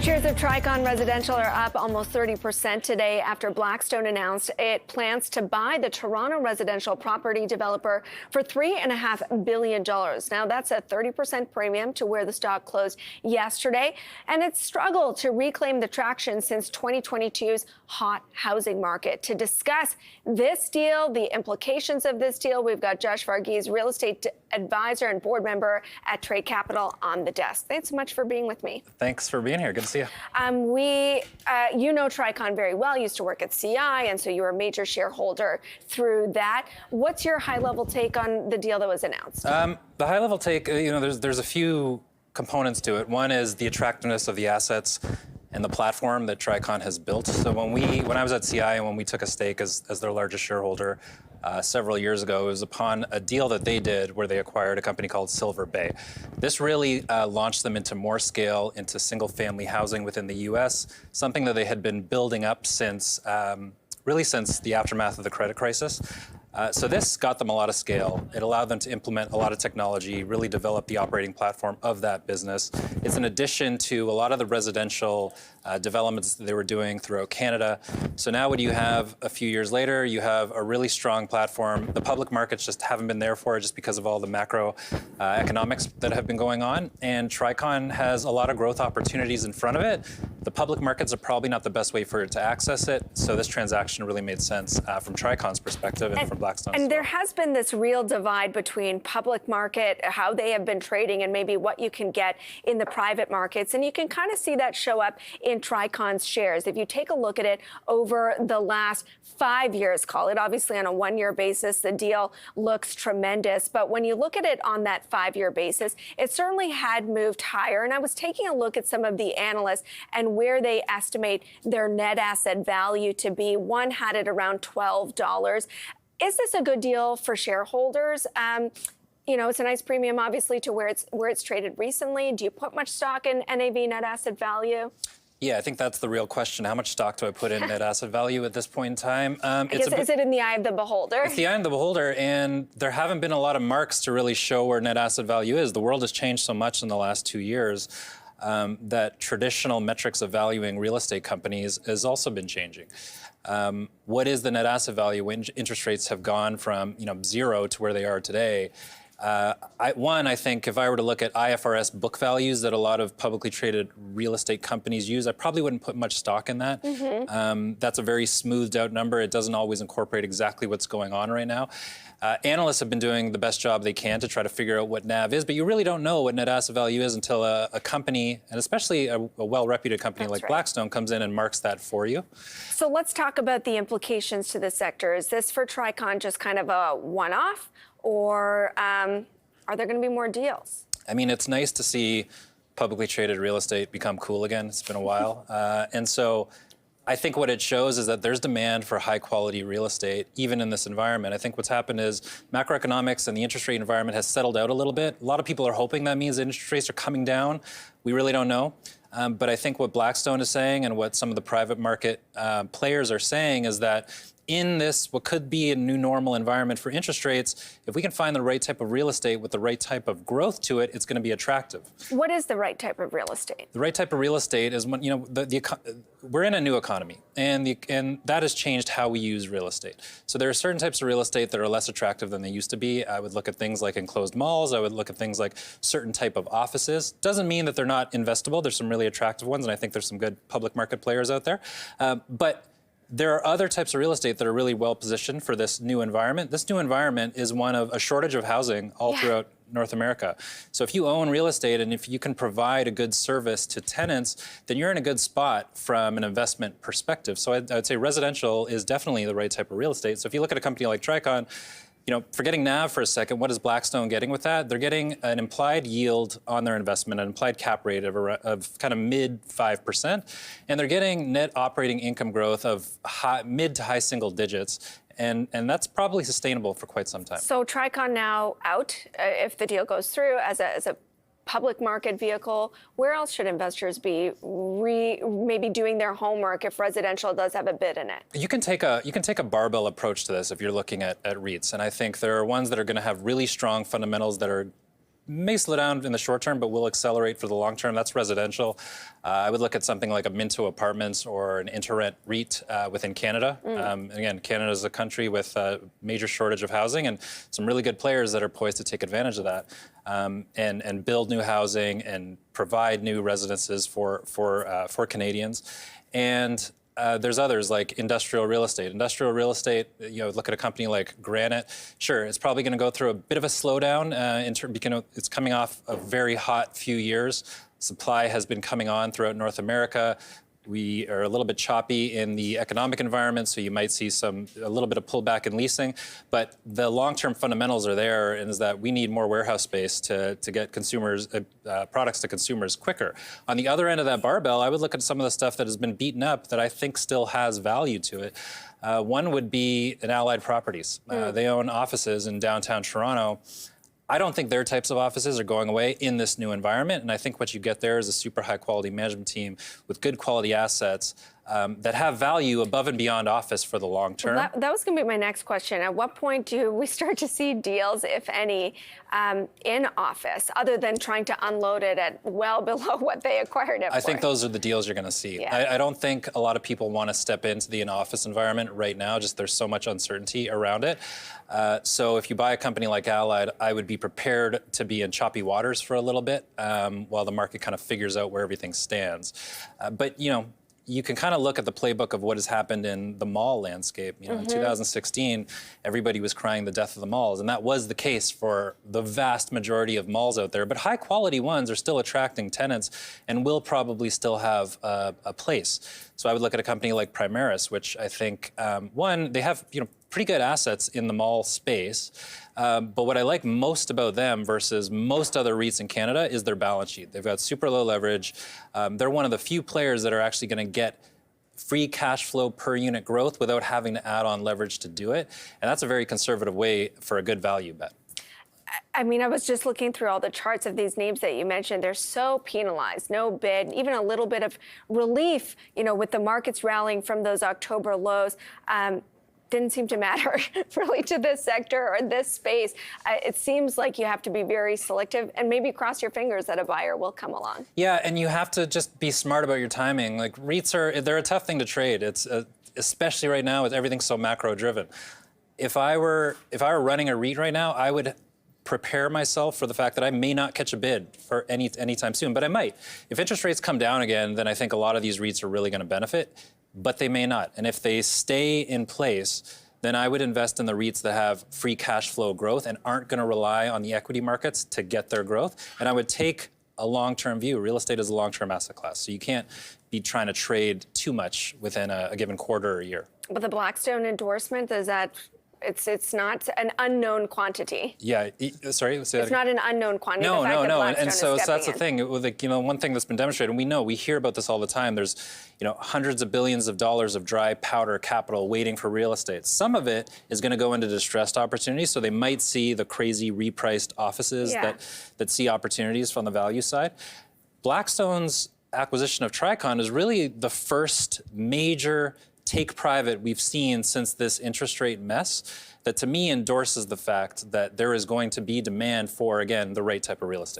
Shares of Tricon Residential are up almost 30% today after Blackstone announced it plans to buy the Toronto residential property developer for $3.5 billion. Now, that's a 30% premium to where the stock closed yesterday, and it's struggled to reclaim the traction since 2022's hot housing market. To discuss this deal, the implications of this deal, we've got Josh Varghese, real estate advisor and board member at Trade Capital, on the desk. Thanks so much for being with me. Thanks for being here. Good to see you. You know Tricon very well. You used to work at CI, and so you were a major shareholder through that. What's your high-level take on the deal that was announced? The high-level take, there's a few components to it. One is the attractiveness of the assets and the platform that Tricon has built. So when I was at CI and when we took a stake as their largest shareholder several years ago, it was upon a deal that they did where they acquired a company called Silver Bay. This really launched them into more scale, into single-family housing within the U.S., something that they had been building up since the aftermath of the credit crisis. So this got them a lot of scale. It allowed them to implement a lot of technology, really develop the operating platform of that business. It's in addition to a lot of the residential developments that they were doing throughout Canada. So now what you have a few years later, you have a really strong platform. The public markets just haven't been there for it just because of all the macro economics that have been going on. And Tricon has a lot of growth opportunities in front of it. The public markets are probably not the best way for it to access it. So this transaction really made sense from Tricon's perspective and from Blackstone's. And there has been this real divide between public market, how they have been trading, and maybe what you can get in the private markets. And you can kind of see that show up in Tricon's shares. If you take a look at it over the last 5 years, call it, obviously on a one-year basis, the deal looks tremendous. But when you look at it on that 5-year basis, it certainly had moved higher. And I was taking a look at some of the analysts and where they estimate their net asset value to be. One had it around $12. Is this a good deal for shareholders? It's a nice premium, obviously, to where it's traded recently. Do you put much stock in NAV, net asset value? Yeah, I think that's the real question. How much stock do I put in net asset value at this point in time? Is it in the eye of the beholder? It's the eye of the beholder, and there haven't been a lot of marks to really show where net asset value is. The world has changed so much in the last 2 years that traditional metrics of valuing real estate companies has also been changing. What is the net asset value when interest rates have gone from zero to where they are today? I think if I were to look at IFRS book values that a lot of publicly traded real estate companies use, I probably wouldn't put much stock in that. That's a very smoothed out number. It doesn't always incorporate exactly what's going on right now. Analysts have been doing the best job they can to try to figure out what NAV is, but you really don't know what net asset value is until a company, and especially a well-reputed company like Blackstone, comes in and marks that for you. So let's talk about the implications to the sector. Is this for Tricon just kind of a one-off, or are there going to be more deals? I mean, it's nice to see publicly traded real estate become cool again. It's been a while. And so I think what it shows is that there's demand for high-quality real estate, even in this environment. I think what's happened is macroeconomics and the interest rate environment has settled out a little bit. A lot of people are hoping that means that interest rates are coming down. We really don't know. But I think what Blackstone is saying and what some of the private market players are saying is that in this, what could be a new normal environment for interest rates, if we can find the right type of real estate with the right type of growth to it, it's going to be attractive. What is the right type of real estate? The right type of real estate is when, we're in a new economy, and that has changed how we use real estate. So there are certain types of real estate that are less attractive than they used to be. I would look at things like enclosed malls. I would look at things like certain type of offices. Doesn't mean that they're not investable. There's some really attractive ones, and I think there's some good public market players out there. But there are other types of real estate that are really well positioned for this new environment. This new environment is one of a shortage of housing all throughout North America. So if you own real estate and if you can provide a good service to tenants, then you're in a good spot from an investment perspective. So I'd say residential is definitely the right type of real estate. So if you look at a company like Tricon, forgetting NAV for a second, what is Blackstone getting with that? They're getting an implied yield on their investment, an implied cap rate of kind of mid 5%, and they're getting net operating income growth of mid to high single digits. And that's probably sustainable for quite some time. So Tricon now out, if the deal goes through, as a public market vehicle. Where else should investors be maybe doing their homework if residential does have a bid in it? You can take a barbell approach to this if you're looking at REITs, and I think there are ones that are going to have really strong fundamentals that are may slow down in the short term, but will accelerate for the long term. That's residential. I would look at something like a Minto Apartments or an InterRent REIT within Canada. Again, Canada is a country with a major shortage of housing and some really good players that are poised to take advantage of that and build new housing and provide new residences for Canadians. And there's others like industrial real estate. Industrial real estate, look at a company like Granite. Sure, it's probably going to go through a bit of a slowdown because it's coming off a very hot few years. Supply has been coming on throughout North America. We are a little bit choppy in the economic environment, so you might see a little bit of pullback in leasing. But the long-term fundamentals are there, and is that we need more warehouse space to get consumers products to consumers quicker. On the other end of that barbell, I would look at some of the stuff that has been beaten up that I think still has value to it. One would be an Allied Properties. They own offices in downtown Toronto. I don't think their types of offices are going away in this new environment. And I think what you get there is a super high quality management team with good quality assets that have value above and beyond office for the long term. Well, that was going to be my next question. At what point do we start to see deals, if any, in office, other than trying to unload it at well below what they acquired it for? I think those are the deals you're going to see. Yeah. I don't think a lot of people want to step into the in-office environment right now. Just there's so much uncertainty around it. So if you buy a company like Allied, I would be prepared to be in choppy waters for a little bit while the market kind of figures out where everything stands. But you can kind of look at the playbook of what has happened in the mall landscape. In 2016, everybody was crying the death of the malls, and that was the case for the vast majority of malls out there. But high quality ones are still attracting tenants and will probably still have a place. So I would look at a company like Primaris, which I think, one, they have pretty good assets in the mall space. But what I like most about them versus most other REITs in Canada is their balance sheet. They've got super low leverage. They're one of the few players that are actually going to get free cash flow per unit growth without having to add on leverage to do it. And that's a very conservative way for a good value bet. I mean, I was just looking through all the charts of these names that you mentioned. They're so penalized, no bid, even a little bit of relief, with the markets rallying from those October lows. Didn't seem to matter really to this sector or this space. It seems like you have to be very selective and maybe cross your fingers that a buyer will come along. Yeah, and you have to just be smart about your timing. Like REITs they're a tough thing to trade. It's especially right now with everything so macro driven. If I were running a REIT right now, I would prepare myself for the fact that I may not catch a bid for anytime soon, but I might. If interest rates come down again, then I think a lot of these REITs are really going to benefit. But they may not. And if they stay in place, then I would invest in the REITs that have free cash flow growth and aren't going to rely on the equity markets to get their growth. And I would take a long-term view. Real estate is a long-term asset class. So you can't be trying to trade too much within a given quarter or year. But the Blackstone endorsement, it's not an unknown quantity. Yeah, sorry. It's not an unknown quantity. No. And so that's the thing. thing. One thing that's been demonstrated, and we hear about this all the time. There's, hundreds of billions of dollars of dry powder capital waiting for real estate. Some of it is going to go into distressed opportunities. So they might see the crazy repriced offices that see opportunities from the value side. Blackstone's acquisition of Tricon is really the first major take private we've seen since this interest rate mess that to me endorses the fact that there is going to be demand for, again, the right type of real estate.